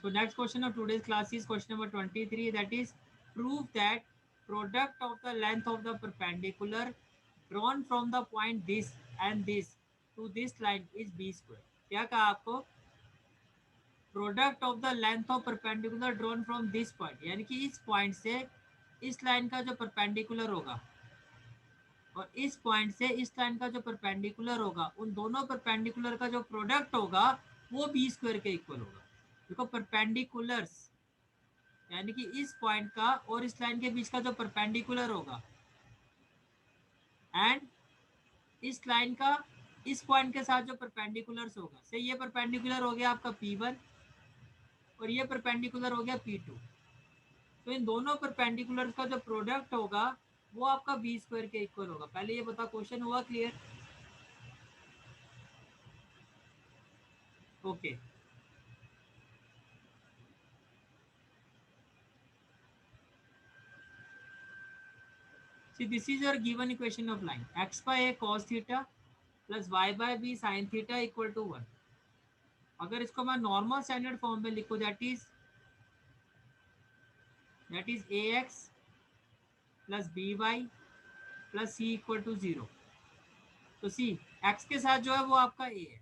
So next question of today's class is question number 23, that is prove that product of the length of the perpendicular drawn from the point this and this to this line is b square. क्या कहा आपको? Product of the length of perpendicular drawn from this point, यानी कि इस point से इस line का जो परपेंडिकुलर होगा और इस पॉइंट से इस लाइन का जो परपेंडिकुलर होगा, उन दोनों परपेंडिकुलर का जो प्रोडक्ट होगा वो बी स्क्वायर के इक्वल होगा। देखो परपेंडिकुलर्स यानी कि इस पॉइंट का और इस लाइन के बीच का जो परपेंडिकुलर होगा एंड इस लाइन का इस पॉइंट के साथ जो परपेंडिकुलर्स होगा, से ये परपेंडिकुलर हो गया आपका P1 और ये परपेंडिकुलर हो गया P2। तो इन दोनों परपेंडिकुलर्स का जो प्रोडक्ट होगा वो आपका बी स्क्वायर के इक्वल होगा। पहले ये बता, क्वेश्चन हुआ clear? Okay See, this is your given equation of line x by a cos theta plus y by b sin theta equal to 1। अगर इसको मैं नॉर्मल स्टैंडर्ड फॉर्म में लिखूं, that is a x plus b y plus c equal to 0। तो सी x के साथ जो है वो आपका ए है,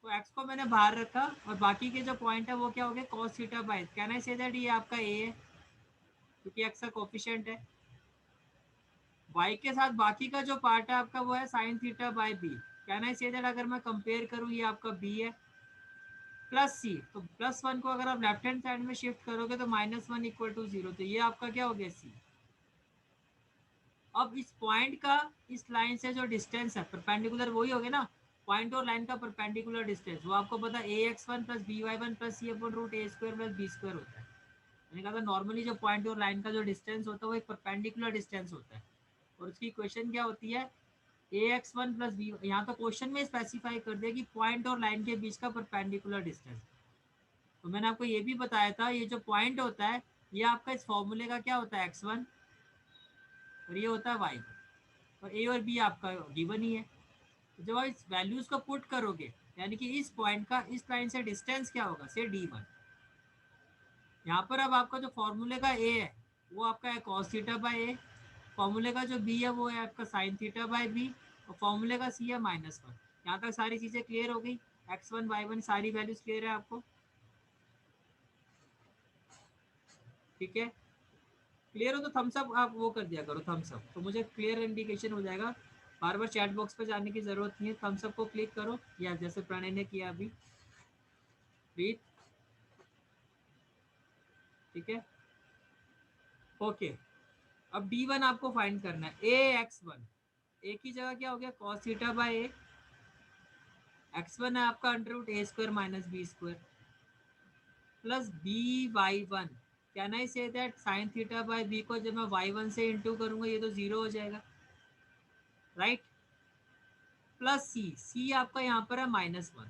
तो एक्स को मैंने बाहर रखा और बाकी के जो पॉइंट है वो क्या हो गया cos theta by. Can I say that ये आपका ए है क्योंकि एक्स का कोफिशिएंट है। y के साथ बाकी का जो पार्ट है आपका वो है sin theta by b. Can I say that अगर मैं कंपेयर करूँ ये आपका b है प्लस सी, तो प्लस वन को अगर आप लेफ्ट हैंड साइड में शिफ्ट करोगे तो माइनस वन इक्वल टू 0। तो ये आपका क्या हो गया सी। अब इस पॉइंट का इस लाइन से जो डिस्टेंस है परपेंडिकुलर वही हो गया ना, पॉइंट और लाइन का परपेंडिकुलर डिस्टेंस, वो आपको पता है a x one plus b y one plus c upon root a square plus B square होता है। मैंने कहा था नॉर्मली जो पॉइंट और लाइन का जो डिस्टेंस होता है वो एक परपेंडिकुलर डिस्टेंस होता है और उसकी इक्वेशन क्या होती है a x one plus B. यहाँ तो क्वेश्चन में स्पेसिफाई कर दिया कि पॉइंट और लाइन के बीच का परपेंडिकुलर डिस्टेंस। तो मैंने आपको ये भी बताया था ये जो पॉइंट होता है ये आपका इस फॉर्मूले का क्या होता है x1 और ये होता है y और a और b आपका गिवन ही है। तो जब आप इस वैल्यूज को पुट करोगे यानी कि इस पॉइंट का इस लाइन से डिस्टेंस क्या होगा से d1। यहाँ पर अब आपका जो फॉर्मूले का a है वो आपका है cos थीटा बाय ए, फॉर्मूले का जो b है वो है आपका sin थीटा बाय बी और फॉर्मूले का c है -1। यहाँ तक सारी चीजें क्लियर हो गई, x1 y1 सारी वैल्यूज क्लियर है आपको? ठीक है, क्लियर हो तो थम्स अप आप वो कर दिया करो, थम्स अप, तो मुझे क्लियर इंडिकेशन हो जाएगा। बार बार चैट बॉक्स पे जाने की जरूरत नहीं है, थम्स अप को क्लिक करो या जैसे प्रणय ने किया अभी प्लीज। ठीक है ओके। अब d1 आपको फाइंड करना है ए एक्स वन, ए की जगह क्या हो गया cos theta by A, x1 है आपका under root a square minus B square plus b y one. Can I say that sine theta by b को जब मैं y1 से इंटू करूंगा ये तो 0 हो जाएगा, राइट? प्लस सी, सी आपका यहाँ पर है -1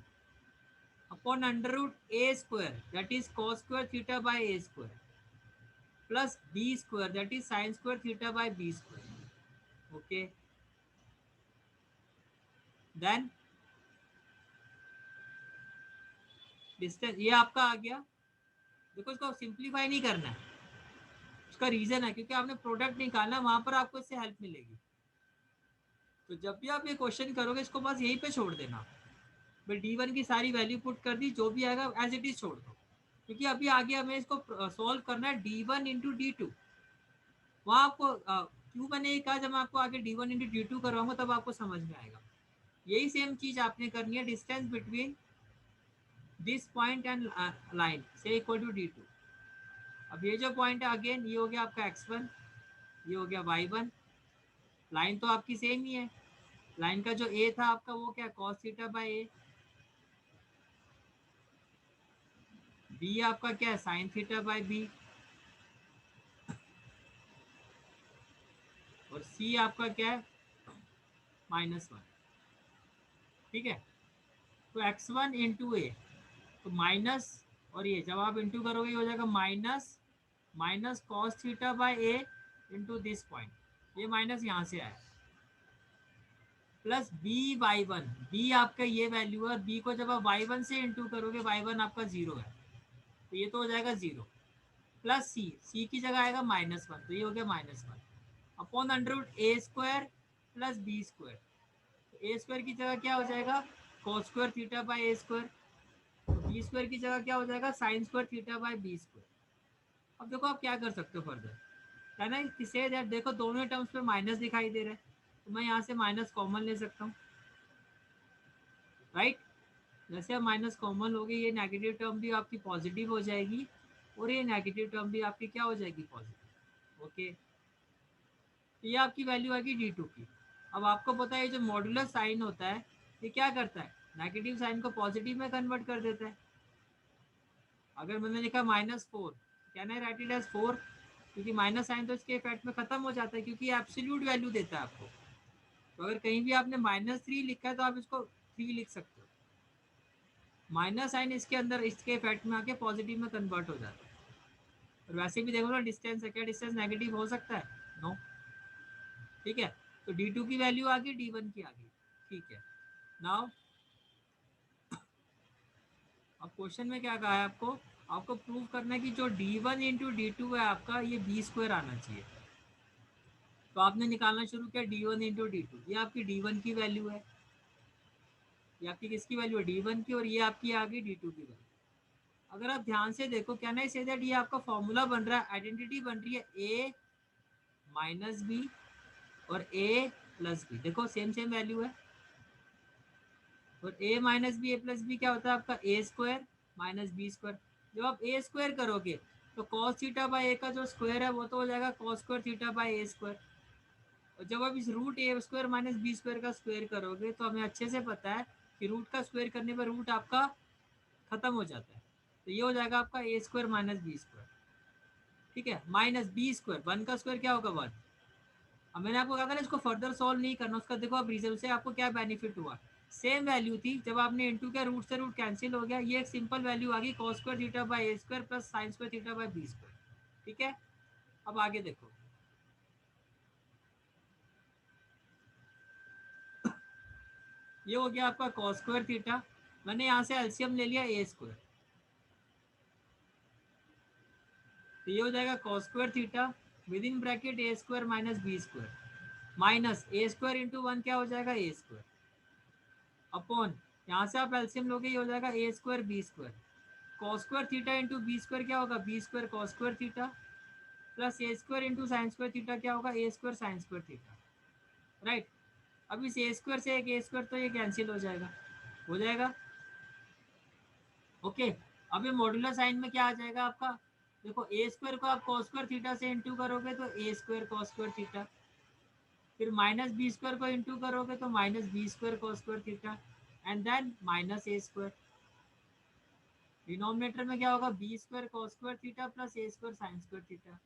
upon under root a square that is cos square theta by a square plus B square that is sine square theta by b square. Okay then distance ये आपका आ गया। देखो इसको सिंप्लीफाई नहीं करना है, उसका रीजन है क्योंकि आपने प्रोडक्ट निकालना, वहां पर आपको इससे हेल्प मिलेगी। तो जब भी आप ये क्वेश्चन करोगे इसको बस यहीं पे छोड़ देना, मैं d1 की सारी वैल्यू पुट कर दी, जो भी आएगा एज इट इज छोड़ दो क्योंकि अभी आगे हमें इसको सॉल्व करना है d1 इंटू d2। वहाँ आपको क्यों मैंने ये कहा, जब मैं आपको आगे d1 इंटू d2 करवाऊंगा तब आपको समझ में आएगा। यही सेम चीज आपने करनी है distance between this point and line से इक्वल टू d2। अब ये जो पॉइंट है अगेन ये हो गया आपका x1, ये हो गया y1। लाइन तो आपकी सेम ही है, लाइन का जो a था आपका वो क्या cos theta by A, b आपका क्या है sin थीटा बाय बी और c आपका क्या है -1। ठीक है, तो x1 इंटू ए तो माइनस, और ये जब आप इंटू करोगे ये हो जाएगा minus cos theta by a into this point, ये माइनस यहाँ से आया plus b y one, b आपका ये वैल्यू है, बी को जब आप वाई वन से इंटू करोगे वाई वन आपका 0 है, तो ये तो हो जाएगा 0 प्लस सी की जगह आएगा -1, तो ये हो गया -1 upon under root a square plus B square. तो ए स्क्वायर की जगह क्या हो जाएगा cos square theta by a square, B square की जगह क्या हो जाएगा sine square theta by b square. अब देखो आप क्या कर सकते हो फर्दर, है ना, किसे दैट देखो दोनों टर्म्स पे माइनस दिखाई दे रहा है, तो मैं यहाँ से माइनस कॉमन ले सकता हूँ, राइट। जैसे अब माइनस कॉमन हो गई, ये नेगेटिव टर्म भी आपकी पॉजिटिव हो जाएगी और ये नेगेटिव टर्म भी आपकी क्या हो जाएगी पॉजिटिव। ओके, तो ये आपकी वैल्यू आएगी D2 की। अब आपको पता है जो मॉड्यूलर साइन होता है ये क्या करता है, नेगेटिव साइन को पॉजिटिव में कन्वर्ट कर देता है। अगर मैंने लिखा -4, can I write it as 4, क्योंकि माइनस साइन तो इसके इफेक्ट में खत्म हो जाता है क्योंकि एब्सोल्यूट वैल्यू देता है आपको। तो अगर कहीं भी आपने -3 लिखा है तो आप इसको 3 लिख सकते हो, माइनस साइन इसके अंदर इसके इफेक्ट में आके पॉजिटिव में कन्वर्ट हो जाता है। और वैसे भी देखो ना डिस्टेंस है, क्या डिस्टेंस नेगेटिव हो सकता है, नो। ठीक है, तो D2 की वैल्यू आ गई, D1 की आ गई। ठीक है, नाउ अब क्वेश्चन में क्या कहा है आपको, आपको प्रूव करना है कि जो D1 इंटू D2 है आपका ये बी स्क्वायर आना चाहिए। तो आपने निकालना शुरू किया D1 इंटू D2, ये आपकी D1 की वैल्यू है, ये आपकी किसकी वैल्यू है D1 की, और ये आपकी आ गई D2 की वैल्यू। अगर आप ध्यान से देखो क्या नहीं से दैट ये आपका फॉर्मूला बन रहा है, आइडेंटिटी बन रही है A माइनस बी और A प्लस बी, देखो सेम सेम वैल्यू है। और A minus b a plus b क्या होता है आपका A square minus B square. जब आप A स्क्वायर करोगे तो कॉस थीटा बाय A का जो स्क्वायर है वो तो हो जाएगा cos square theta by A square. और जब आप इस root A square minus B square का स्क्वायर करोगे तो हमें अच्छे से पता है कि रूट का स्क्वायर करने पर रूट आपका खत्म हो जाता है, तो ये हो जाएगा आपका A square minus B square. ठीक है, माइनस बी स्क्वायर, 1 का स्क्वायर क्या होगा 1। अब मैंने आपको कहा था ना इसको फर्दर सॉल्व नहीं करना, उसका देखो आप रिजल्ट से आपको क्या बेनिफिट हुआ, सेम वैल्यू थी, जब आपने इनटू किया रूट से रूट कैंसिल हो गया, ये एक सिंपल वैल्यू आ गई cos square theta by a square plus sin square theta bye b square. ठीक है, अब आगे देखो, ये हो गया आपका cos स्क्वायर थीटा, मैंने यहाँ से एलसीएम ले लिया a स्क्वायर, तो ये हो जाएगा cos square theta within bracket a square minus B square minus a square into 1 क्या हो जाएगा a स्क्वायर अपॉन, यहाँ से आप एलसीएम लोगे ये हो जाएगा a square B square, cos square theta into B square क्या होगा B square cos square theta plus ए square into sine square theta क्या होगा A square sine square theta, right. अब इस ए स्क्वायर से एक ए स्क्वायर तो ये कैंसिल हो जाएगा, हो जाएगा। ओके, अब ये मॉड्यूलर साइन में क्या आ जाएगा आपका, देखो ए स्क्वायर को आप cos स्क्वायर थीटा से इंटू करोगे तो ए स्क्वायर cos स्क्वायर थीटा, फिर माइनस बी स्क्वायर को इंटू करोगे तो minus B square cos square theta and then minus A square. Denominator में क्या होगा B square cos square theta plus ए square sine square theta.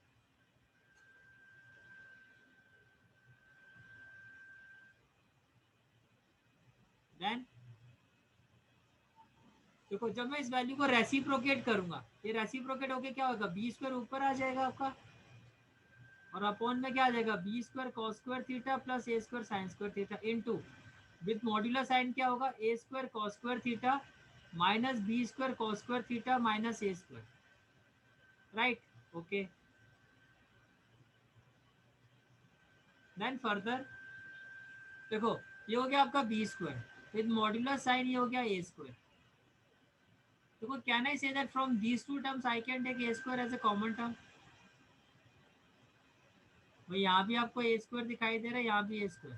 Then देखो जब मैं इस वैल्यू को रेसिप्रोकेट करूंगा, ये रेसिप्रोकेट होके क्या होगा बी स्क्वायर ऊपर आ जाएगा आपका, और अपॉन में क्या आ जाएगा B square cos square theta plus A square sine square theta into with modular sine क्या होगा A square cos square theta minus B square cos square theta minus A square, right. Okay, then further देखो ये हो गया आपका B square with modular sine, ये हो गया ए स्क्वायर। देखो can I say that from these two terms I can take A square as a common term. भाई यहाँ भी आपको ए स्क्वायर दिखाई दे रहा है, यहाँ भी ए स्क्वायर,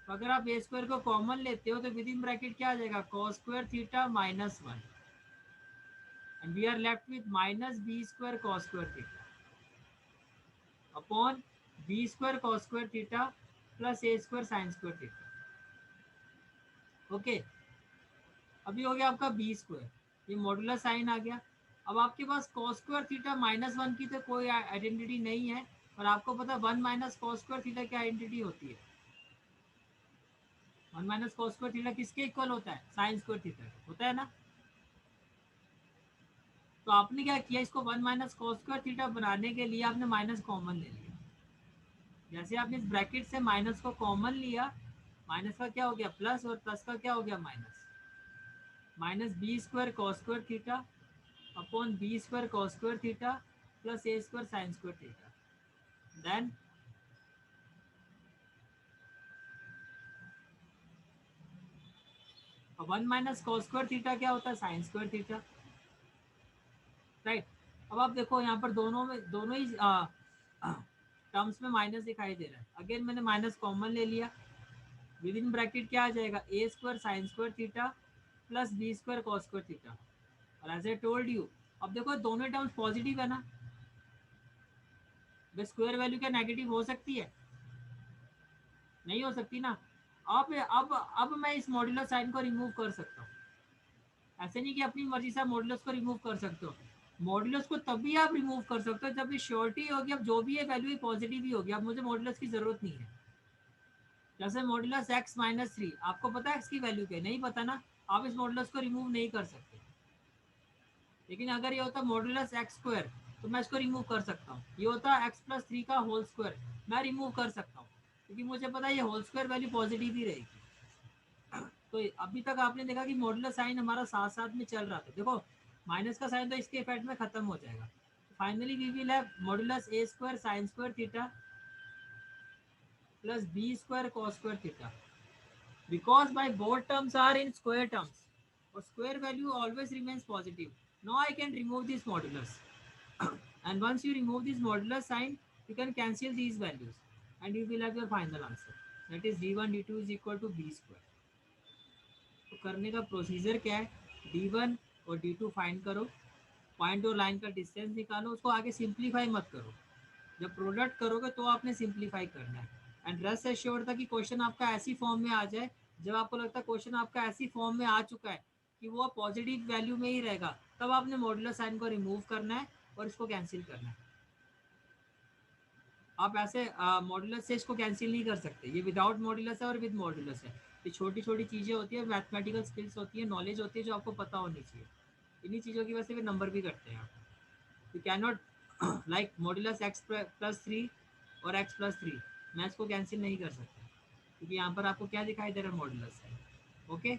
तो अगर आप ए स्क्वायर को कॉमन लेते हो तो विद इन ब्रैकेट क्या आ जाएगा cos square theta minus 1 and we are left with minus B square cos square theta upon B square cos square theta plus A square sine square theta. Okay, अभी हो गया आपका B square, ये modular sign आ गया। अब आपके पास cos स्क्वायर थीटा माइनस 1 की तो कोई आइडेंटिटी नहीं है, और आपको पता 1 माइनस cos स्क्वायर थीटा क्या आइडेंटिटी होती है, 1 माइनस cos स्क्वायर थीटा किसके इक्वल होता है साइन स्क्वायर थीटा होता है ना। तो आपने क्या किया इसको 1 माइनस cos स्क्वायर थीटा बनाने के लिए आपने माइनस कॉमन ले लिया, जैसे आपने इस ब्रैकेट से माइनस को कॉमन लिया, माइनस का क्या हो गया प्लस और प्लस का क्या हो गया minus, minus B square cos square theta upon B square cos square theta plus ए square sine square theta. Then one minus cos square theta क्या होता है, साइन स्क्वायर थीटा, राइट। अब आप देखो यहाँ पर दोनों ही टर्म्स में माइनस दिखाई दे रहा है। अगेन मैंने माइनस कॉमन ले लिया, विद इन ब्रैकेट क्या आ जाएगा, A square sine square theta plus B square cos square theta. और एज आई टोल्ड यू, अब देखो दोनों टर्म्स पॉजिटिव है ना, वे स्क्वायर वैल्यू क्या नेगेटिव हो सकती है, नहीं हो सकती ना। अब मैं इस मॉड्यूलर साइन को रिमूव कर सकता हूँ। ऐसे नहीं कि अपनी मर्जी से आप मॉड्यूलस को रिमूव कर सकते हो, मॉड्यूलस को तभी आप रिमूव कर सकते हो जब ये श्योरिटी होगी, अब जो भी है वैल्यू पॉजिटिव ही होगी, अब मुझे मॉड्यूलस की जरूरत नहीं है। जैसे मॉड्यूलस एक्स माइनस थ्री, आपको पता है एक्स की वैल्यू क्या है, नहीं पता ना, आप इस मॉड्यूलस को रिमूव नहीं कर सकते। लेकिन अगर ये होता मॉड्यूलस एक्स स्क्वायर तो मैं इसको रिमूव कर सकता हूँ। ये होता एक्स प्लस थ्री का होल स्क्वायर, मैं रिमूव कर सकता हूँ क्योंकि मुझे पता है ये होल स्क्वायर वैल्यू पॉजिटिव ही रहेगी। तो अभी तक आपने देखा कि मॉड्यूलर साइन हमारा साथ साथ में चल रहा था। देखो माइनस का साइन तो इसके इफेक्ट में खत्म हो जाएगा। Finally we will have modulus A square sine square theta plus B square cos square theta, because by both terms are in square terms और square value always remains positive. Now I can remove this modulus and once you remove this modular sign you can cancel these values and you will have your final answer, that is d1 d2 is equal to b square। तो करने का procedure क्या है, d1 और d2 find करो, point और line का distance निकालो, उसको आगे सिंप्लीफाई मत करो, जब प्रोडक्ट करोगे तो आपने सिंप्लीफाई करना है। एंड रेस्ट एश्योर्ड था कि क्वेश्चन आपका ऐसी फॉर्म में आ जाए, जब आपको लगता है क्वेश्चन आपका ऐसी फॉर्म में आ चुका है कि वो पॉजिटिव वैल्यू में ही रहेगा, तब आपने मॉड्यूलर साइन को रिमूव करना है और इसको कैंसिल करना है। आप ऐसे मॉड्यूलस से इसको कैंसिल नहीं कर सकते, ये विदाउट मॉड्यूलस है और विद मॉड्यूलस है। ये छोटी छोटी चीज़ें होती है, मैथमेटिकल स्किल्स होती है, नॉलेज होती है जो आपको पता होनी चाहिए। इन्हीं चीज़ों की वजह से भी नंबर भी करते हैं आप। You can not like modulus x plus three और एक्स प्लस थ्री, मैं इसको कैंसिल नहीं कर सकता क्योंकि यहाँ पर आपको क्या दिखाई दे रहा है, मॉड्यूलस है। ओके